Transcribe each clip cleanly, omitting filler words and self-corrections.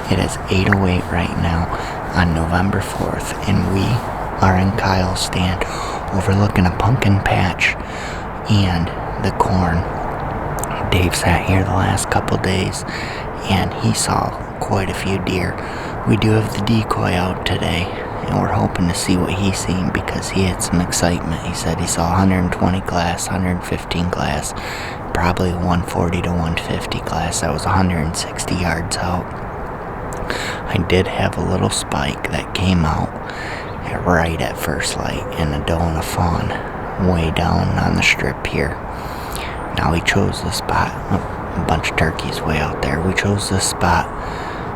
It is 8:08 right now on November 4th, and we are in Kyle's stand overlooking a pumpkin patch and the corn. Dave sat here the last couple days, and he saw quite a few deer. We do have the decoy out today, and we're hoping to see what he's seen because he had some excitement. He said he saw 120 glass, 115 glass, probably 140 to 150 glass. That was 160 yards out. I did have a little spike that came out right at first light, and a doe and a fawn way down on the strip here. Now we chose this spot, a bunch of turkeys way out there. We chose this spot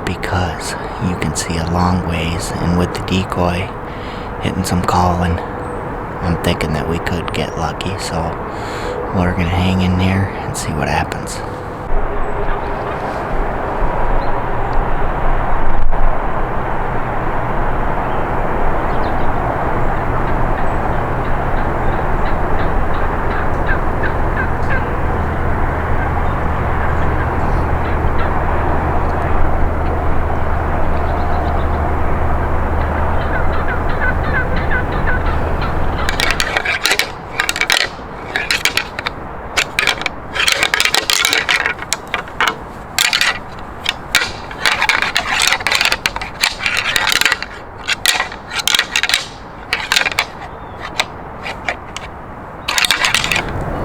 because you can see a long ways, and with the decoy hitting some calling, I'm thinking that we could get lucky, so we're gonna hang in there and see what happens.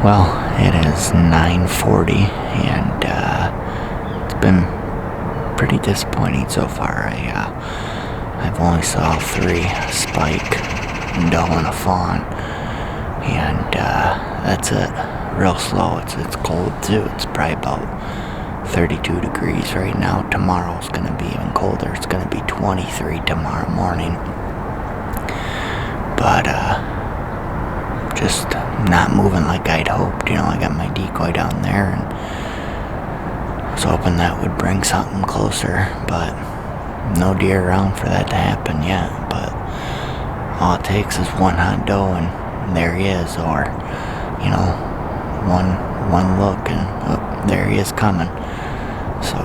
Well, it is 9:40, and it's been pretty disappointing so far. I've only saw 3 spike, a doe and a fawn, and that's it. Real slow. It's cold too. It's probably about 32 degrees right now. Tomorrow's gonna be even colder. It's gonna be 23 tomorrow morning. But just not moving like I'd hoped. I got my decoy down there, and I was hoping that would bring something closer, but no deer around for that to happen yet. But all it takes is one hot doe, and there he is, or one look, and there he is coming. So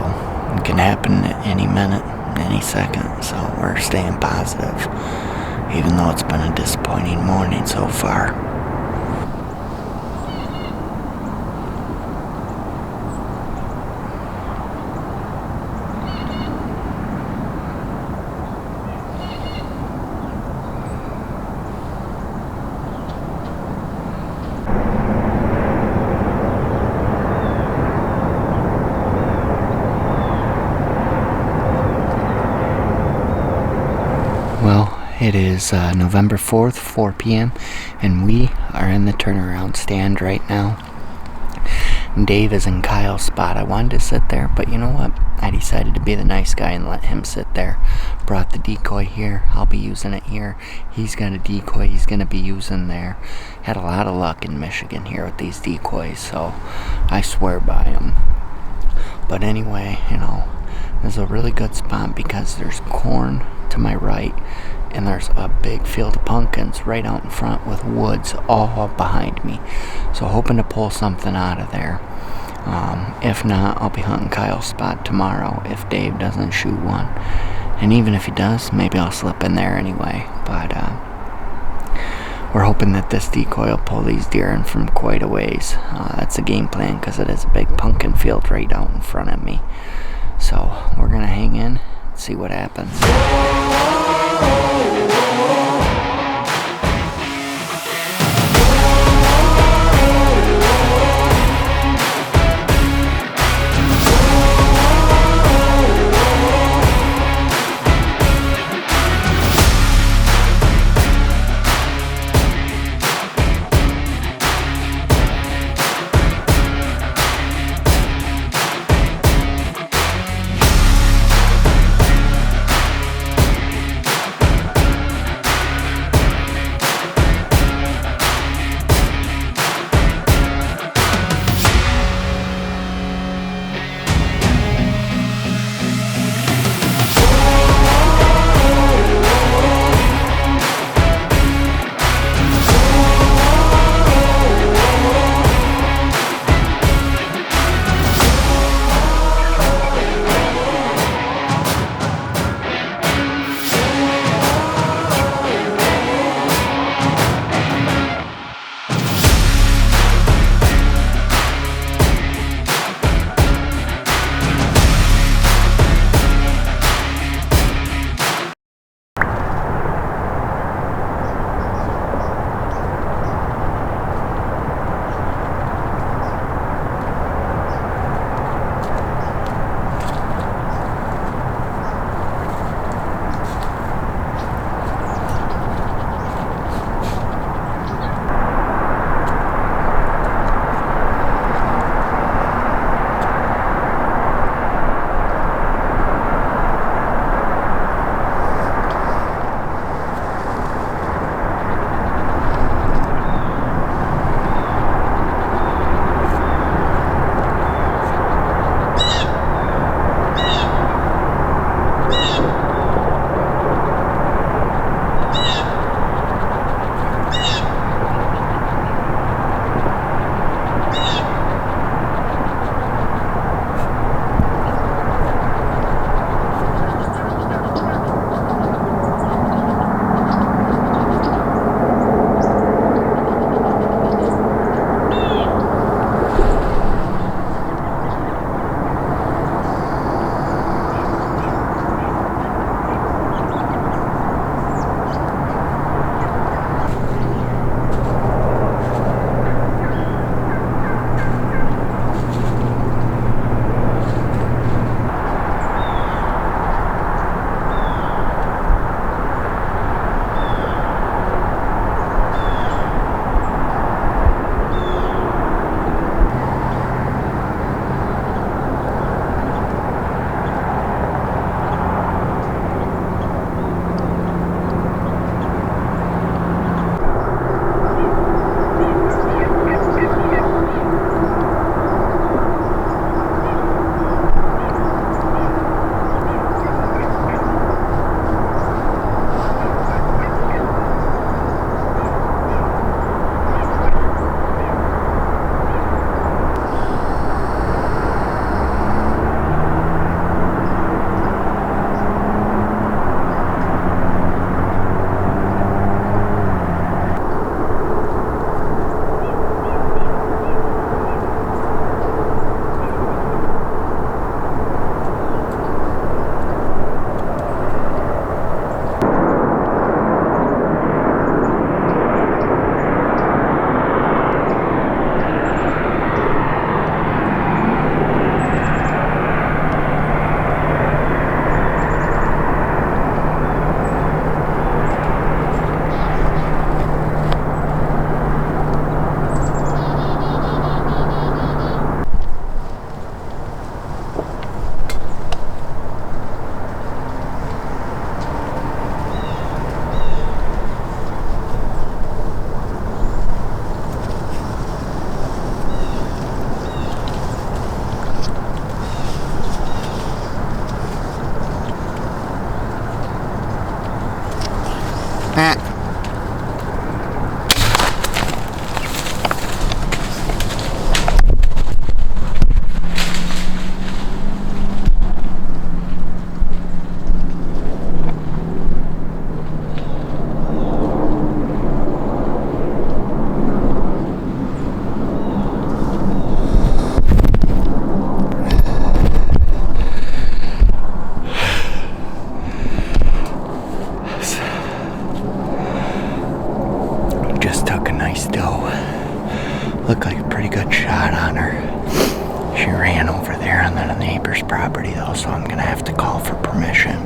it can happen at any minute, any second. So we're staying positive, even though it's been a disappointing morning so far. Well, it is November 4th, 4 p.m., and we are in the turnaround stand right now. Dave is in Kyle's spot. I wanted to sit there, but you know what? I decided to be the nice guy and let him sit there. Brought the decoy here. I'll be using it here. He's got a decoy he's going to be using there. Had a lot of luck in Michigan here with these decoys, so I swear by them. But anyway, this is a really good spot because there's corn to my right, and there's a big field of pumpkins right out in front with woods all behind me. So hoping to pull something out of there. If not, I'll be hunting Kyle's spot tomorrow if Dave doesn't shoot one. And even if he does, maybe I'll slip in there anyway. But we're hoping that this decoy will pull these deer in from quite a ways. That's the game plan because it is a big pumpkin field right out in front of me. So we're going to hang in, see what happens. neighbor's property though, so I'm gonna have to call for permission.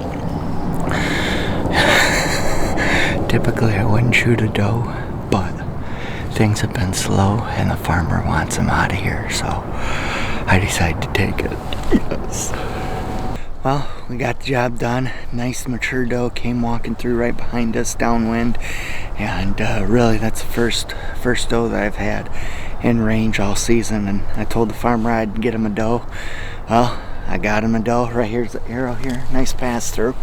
Typically I wouldn't shoot a doe, but things have been slow and the farmer wants him out of here, so I decided to take it. Yes. Well, we got the job done. Nice mature doe came walking through right behind us downwind, and really that's the first doe that I've had in range all season. And I told the farmer I'd get him a doe. Well, I got him a doe. Right here's the arrow here. Nice pass through.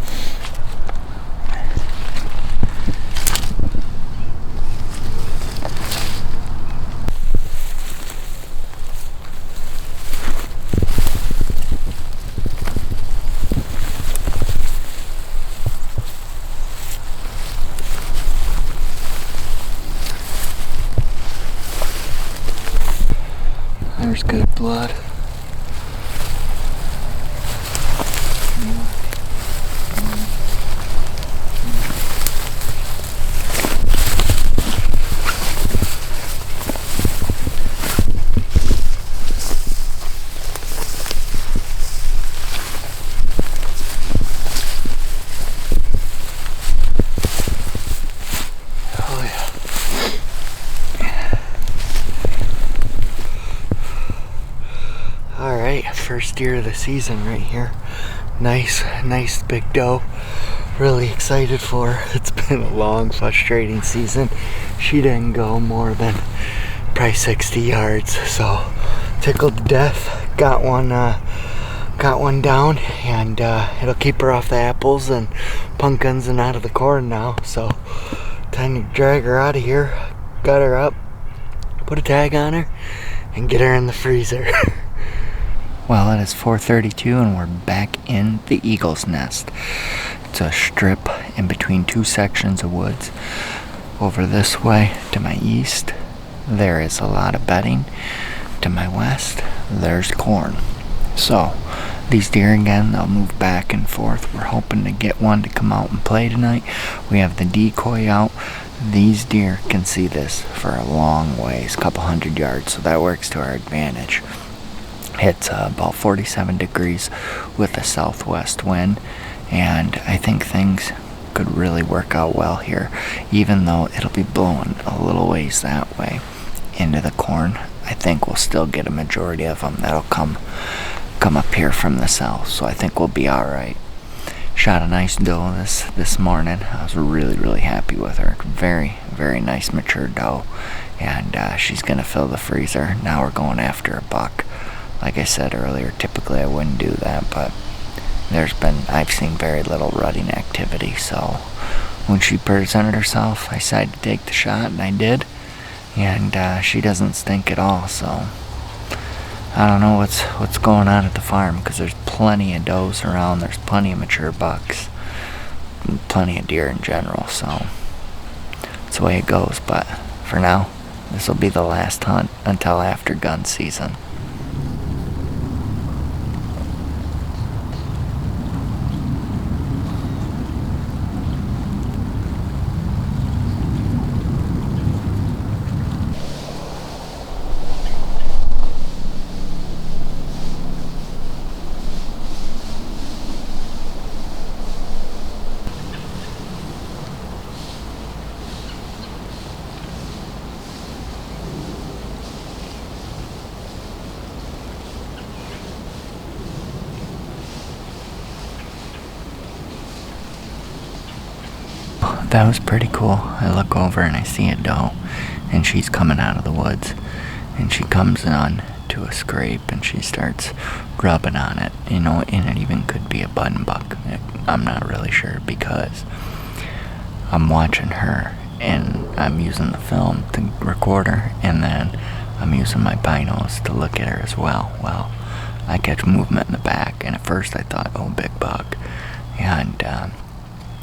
There's good blood. First deer of the season right here. Nice big doe. Really excited for her. It's been a long, frustrating season. She didn't go more than probably 60 yards, so tickled to death. Got one down, and it'll keep her off the apples and pumpkins and out of the corn now. So time to drag her out of here. Got her up, put a tag on her, and get her in the freezer. Well, it is 4:32 and we're back in the eagle's nest. It's a strip in between two sections of woods. Over this way to my east, there is a lot of bedding. To my west, there's corn. So, these deer again, they'll move back and forth. We're hoping to get one to come out and play tonight. We have the decoy out. These deer can see this for a long ways, couple hundred yards, so that works to our advantage. It's about 47 degrees with a southwest wind, and I think things could really work out well here, even though it'll be blowing a little ways that way into the corn. I think we'll still get a majority of them that'll come up here from the south, so I think we'll be all right. Shot a nice doe this morning. I was really happy with her. Very nice mature doe, and she's gonna fill the freezer. Now we're going after a buck. Like I said earlier, typically I wouldn't do that, but I've seen very little rutting activity, so when she presented herself, I decided to take the shot, and I did, and she doesn't stink at all, so I don't know what's going on at the farm, because there's plenty of does around, there's plenty of mature bucks, and plenty of deer in general, so it's the way it goes. But for now, this will be the last hunt until after gun season. That was pretty cool. I look over and I see a doe, and she's coming out of the woods, and she comes on to a scrape and she starts rubbing on it, and it even could be a button buck. I'm not really sure, because I'm watching her and I'm using the film to record her, and then I'm using my binos to look at her as well. Well, I catch movement in the back, and at first I thought, oh, big buck, and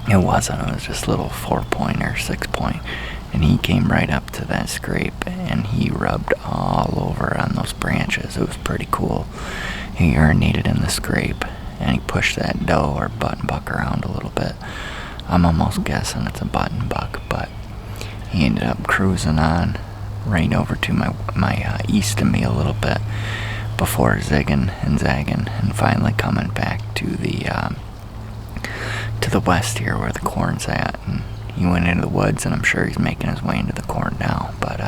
it wasn't. It was just a little 4-point or 6-point, and he came right up to that scrape, and he rubbed all over on those branches. It was pretty cool. He urinated in the scrape, and he pushed that doe or button buck around a little bit. I'm almost guessing it's a button buck, but he ended up cruising on right over to my east of me a little bit. before zigging and zagging and finally coming back to the west here where the corn's at. And he went into the woods, and I'm sure he's making his way into the corn now, but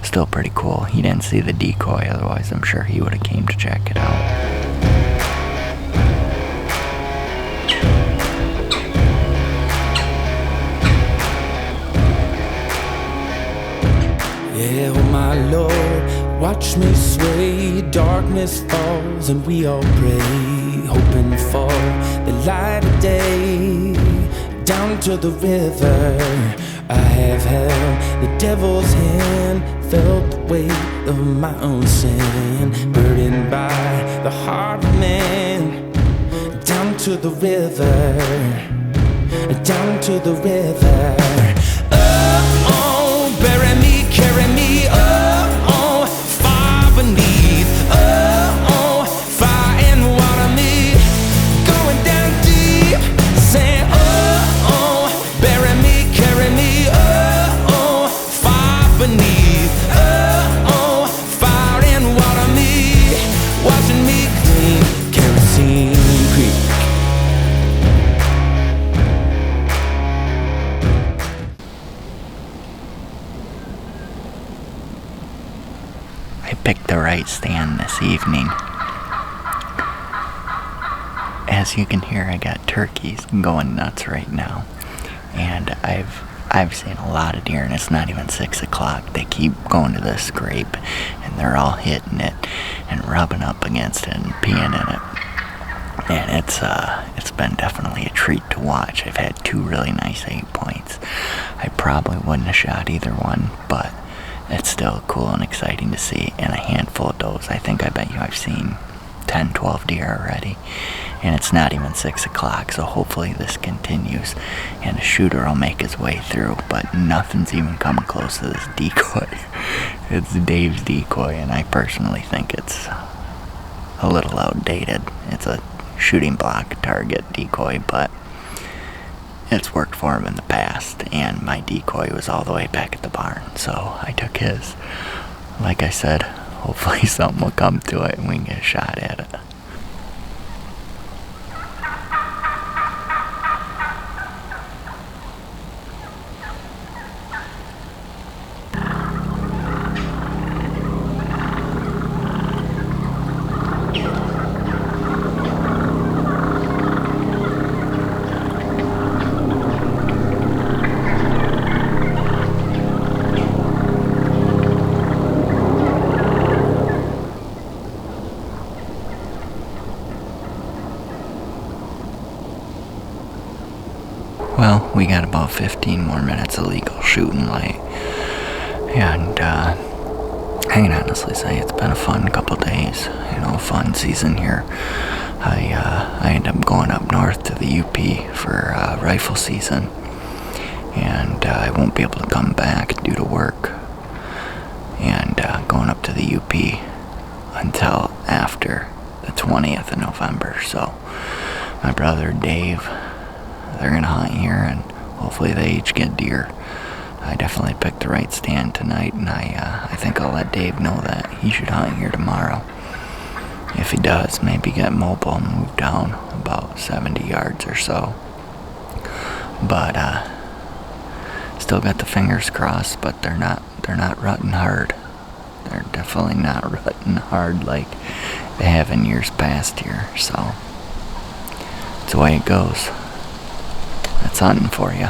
still pretty cool. He didn't see the decoy, otherwise I'm sure he would have came to check it out. Yeah, oh my Lord, watch me sway. Darkness falls and we all pray, hoping for the light of day. Down to the river I have held the devil's hand, felt the weight of my own sin, burdened by the heart of man. Down to the river, down to the river. Oh, bury me, carry me, oh, far beneath, oh, fire and water me, going down deep, saying, oh, bury me, carry me, oh, far beneath, oh, fire and water me, washing me clean, kerosene creek. I picked the right stand this evening. As you can hear, I got turkeys going nuts right now, and I've seen a lot of deer, and it's not even 6 o'clock. They keep going to the scrape, and they're all hitting it and rubbing up against it and peeing in it. And it's been definitely a treat to watch. I've had 2 really nice 8 points. I probably wouldn't have shot either one, but it's still cool and exciting to see, and a handful of does. I think I bet you I've seen 10, 12 deer already, and it's not even 6 o'clock, so hopefully this continues and a shooter will make his way through, but nothing's even coming close to this decoy. It's Dave's decoy, and I personally think it's a little outdated. It's a shooting block target decoy, but it's worked for him in the past, and my decoy was all the way back at the barn, so I took his. Like I said, hopefully something will come to it and we can get a shot at it. Well, we got about 15 more minutes of legal shooting light, and I can honestly say it's been a fun couple days, fun season here. I ended up going up north to the UP for rifle season, and I won't be able to come back due to work, and going up to the UP until after the 20th of November, so my brother Dave, they're gonna hunt here, and hopefully they each get deer. I definitely picked the right stand tonight, and I think I'll let Dave know that he should hunt here tomorrow. If he does, maybe get mobile and move down about 70 yards or so. But still got the fingers crossed, but they're not rutting hard. They're definitely not rutting hard like they have in years past here, so it's the way it goes. That's hunting for you.